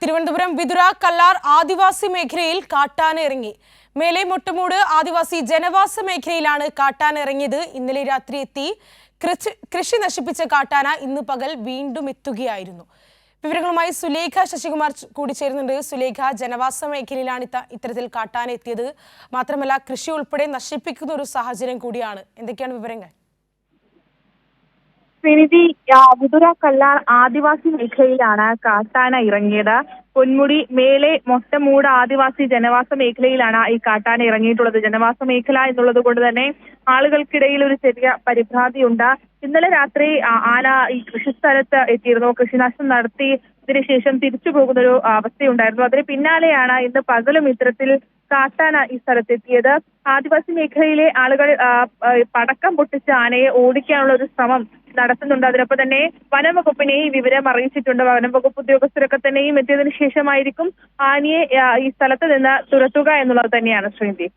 തിരുവനന്തപുരം വിതുര കല്ലാർ ആദിവാസി മേഖലയിൽ കാട്ടാന ഇറങ്ങി. മേലെ മൊട്ടമൂട് ആദിവാസി ജനവാസ മേഖലയിലാണ് കാട്ടാന ഇറങ്ങിയത്. ഇന്നലെ രാത്രി എത്തി കൃഷി നശിപ്പിച്ച കാട്ടാന ഇന്ന് പകൽ വീണ്ടും എത്തുകയായിരുന്നു. വിവരങ്ങളുമായി സുലേഖ ശശികുമാർ കൂടി ചേരുന്നുണ്ട്. സുലേഖ, ജനവാസ മേഖലയിലാണ് ഇത്തരത്തിൽ കാട്ടാന എത്തിയത്. മാത്രമല്ല കൃഷി ഉൾപ്പെടെ നശിപ്പിക്കുന്ന ഒരു സാഹചര്യം കൂടിയാണ്. എന്തൊക്കെയാണ് വിവരങ്ങൾ? ശ്രീനിധി, വിതുര കല്ലാർ ആദിവാസി മേഖലയിലാണ് കാട്ടാന ഇറങ്ങിയത്. പൊന്മുടി മേലെ മൊട്ടമൂട് ആദിവാസി ജനവാസ മേഖലയിലാണ് ഈ കാട്ടാന ഇറങ്ങിയിട്ടുള്ളത്. ജനവാസ മേഖല എന്നുള്ളത് കൊണ്ട് തന്നെ ആളുകൾക്കിടയിൽ ഒരു ചെറിയ പരിഭ്രാന്തിയുണ്ട്. ഇന്നലെ രാത്രി ആന ഈ കൃഷിസ്ഥലത്ത് എത്തിയിരുന്നു. കൃഷിനാശം നടത്തി ഇതിനുശേഷം തിരിച്ചു പോകുന്നൊരു അവസ്ഥയുണ്ടായിരുന്നു. അതിന് പിന്നാലെയാണ് ഇന്ന് പകലും ഇത്തരത്തിൽ കാട്ടാന ഈ സ്ഥലത്തെത്തിയത്. ആദിവാസി മേഖലയിലെ ആളുകൾ പടക്കം പൊട്ടിച്ച് ആനയെ ഓടിക്കാനുള്ള ഒരു ശ്രമം നടത്തുന്നുണ്ട്. അതിനൊപ്പം തന്നെ വനംവകുപ്പിനെ ഈ വിവരം അറിയിച്ചിട്ടുണ്ട്. വനംവകുപ്പ് ഉദ്യോഗസ്ഥരൊക്കെ തന്നെയും എത്തിയതിനു ശേഷമായിരിക്കും ആനയെ ഈ സ്ഥലത്ത് നിന്ന് തുരത്തുക എന്നുള്ളത് തന്നെയാണ് ശ്രീനിധി.